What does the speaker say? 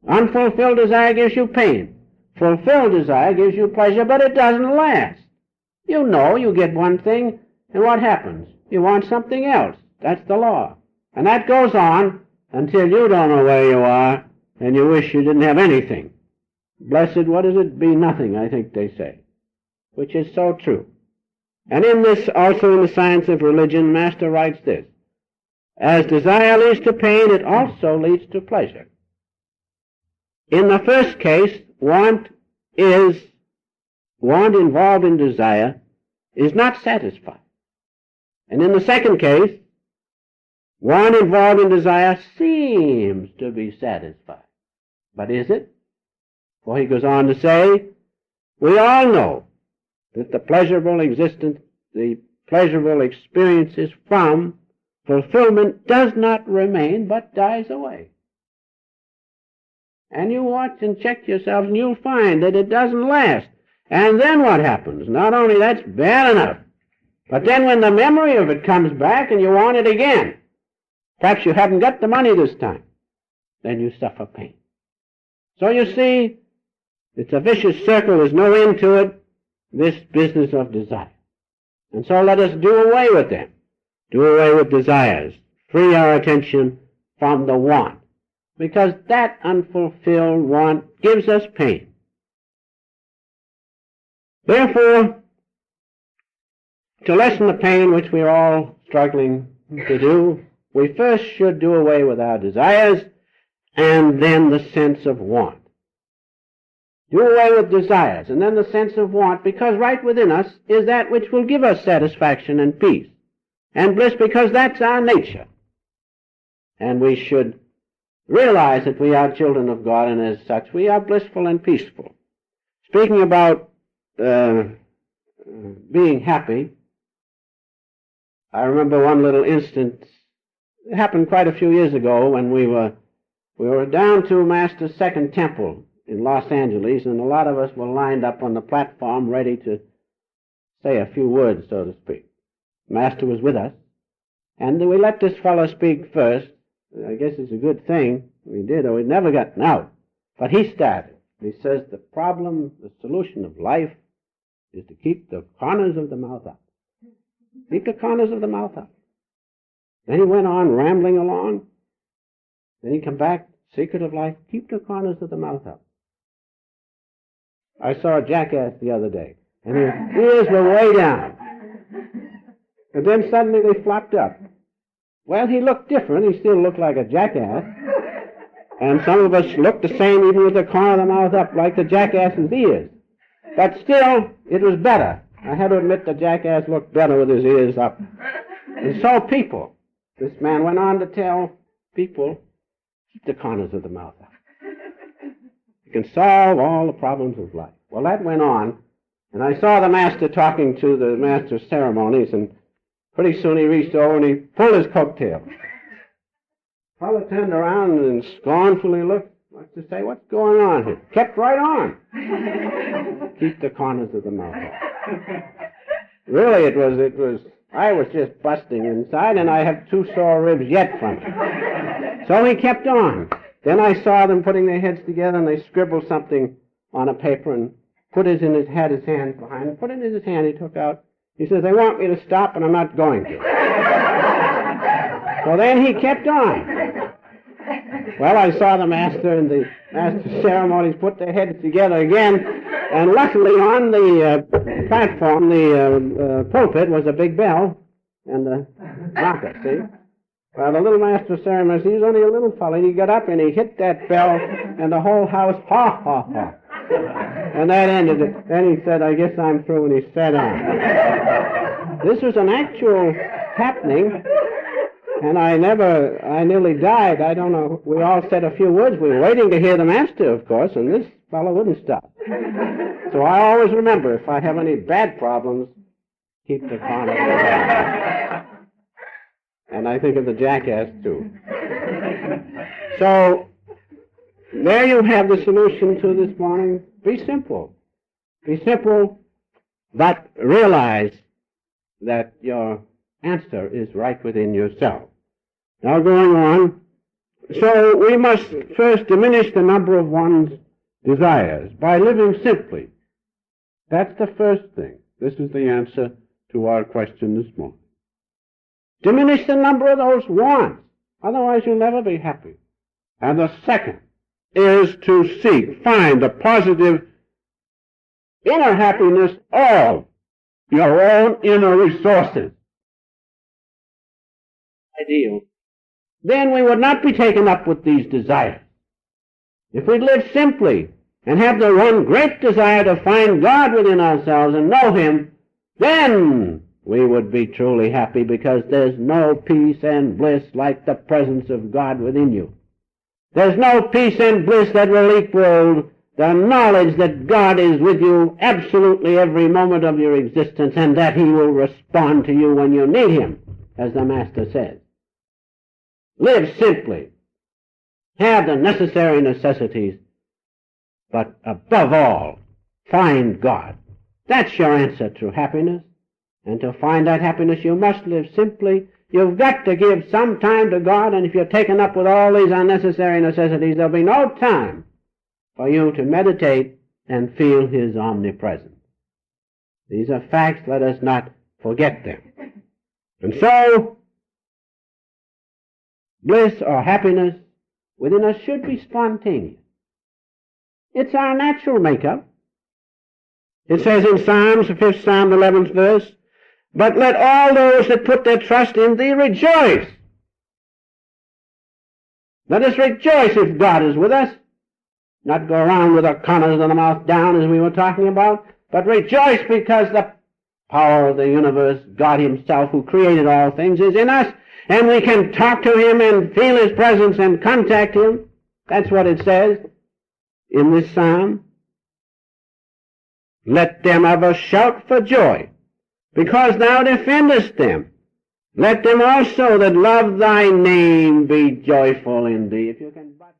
Unfulfilled desire gives you pain. Fulfilled desire gives you pleasure, but it doesn't last. You know you get one thing, and what happens? You want something else. That's the law. And that goes on until you don't know where you are, and you wish you didn't have anything. Blessed, what is it? Be nothing, I think they say, which is so true. And in this, also in the Science of Religion, Master writes this: as desire leads to pain, it also leads to pleasure. In the first case, want involved in desire is not satisfied. And in the second case, want involved in desire seems to be satisfied. But is it? For he goes on to say, we all know that the pleasurable existence, the pleasurable experiences from fulfillment does not remain but dies away. And you watch and check yourselves and you'll find that it doesn't last. And then what happens? Not only that's bad enough, but then when the memory of it comes back and you want it again, perhaps you haven't got the money this time, then you suffer pain. So you see, it's a vicious circle. There's no end to it, this business of desire. And so let us do away with them. Do away with desires. Free our attention from the want, because that unfulfilled want gives us pain. Therefore, to lessen the pain which we are all struggling to do, we first should do away with our desires and then the sense of want. Do away with desires and then the sense of want, because right within us is that which will give us satisfaction and peace and bliss, because that's our nature. And we should realize that we are children of God, and as such we are blissful and peaceful. Speaking about being happy, I remember one little instance. It happened quite a few years ago when we were down to Master's second temple in Los Angeles, and a lot of us were lined up on the platform ready to say a few words, so to speak. Master was with us, and we let this fellow speak first. I guess it's a good thing we did, or we'd never gotten out. But he started. He says the problem, the solution of life is to keep the corners of the mouth up. Keep the corners of the mouth up. Then he went on rambling along. Then he come back, secret of life, keep the corners of the mouth up. I saw a jackass the other day, and his ears were way down. And then suddenly they flopped up. Well, he looked different. He still looked like a jackass. And some of us looked the same even with the corner of the mouth up, like the jackass's ears. But still, it was better. I had to admit the jackass looked better with his ears up. And so people, this man went on to tell people, keep the corners of the mouth up. You can solve all the problems of life. Well, that went on, and I saw the master talking to the master of ceremonies, and pretty soon he reached over and he pulled his coattail. The fellow turned around and scornfully looked, like to say, what's going on here? Kept right on. Keep the corners of the mouth up. Really, I was just busting inside, and I have 2 sore ribs yet from it. So he kept on. Then I saw them putting their heads together, and they scribbled something on a paper and had his hand behind him, put it in his hand, he took out. He says, they want me to stop, and I'm not going to. So then he kept on. Well, I saw the master and the master of ceremonies put their heads together again, and luckily on the platform, the pulpit, was a big bell and a knocker, see? Well, the little master of ceremonies, he was only a little fellow, and he got up and he hit that bell, and the whole house, ha, ha, ha. And that ended it. Then he said, I guess I'm through, and he sat down. This was an actual happening, and I nearly died. I don't know. We all said a few words. We were waiting to hear the master, of course, and this fellow wouldn't stop. So I always remember, if I have any bad problems, keep the corner. And I think of the jackass, too. So, there you have the solution to this morning. Be simple. Be simple, but realize that your answer is right within yourself. Now going on, So we must first diminish the number of one's desires by living simply. That's the first thing. This is the answer to our question this morning. Diminish the number of those wants. Otherwise you'll never be happy. And the second is to find the positive inner happiness of your own inner resources. Ideal. Then we would not be taken up with these desires. If we live simply and have the one great desire to find God within ourselves and know Him, then we would be truly happy, because there's no peace and bliss like the presence of God within you. There's no peace and bliss that will equal the knowledge that God is with you absolutely every moment of your existence, and that He will respond to you when you need Him, as the Master says. Live simply. Have the necessary necessities, but above all, find God. That's your answer to happiness. And to find that happiness, you must live simply. You've got to give some time to God, and if you're taken up with all these unnecessary necessities, there'll be no time for you to meditate and feel His omnipresence. These are facts. Let us not forget them. And so, bliss or happiness within us should be spontaneous. It's our natural makeup. It says in Psalms, the 5th Psalm, the 11th verse, "But let all those that put their trust in Thee rejoice." Let us rejoice if God is with us. Not go around with our corners of the mouth down as we were talking about, but rejoice because the power of the universe, God Himself who created all things, is in us, and we can talk to Him and feel His presence and contact Him. That's what it says in this psalm. Let them have a shout for joy, because Thou defendest them. Let them also that love Thy name be joyful in Thee. If you can but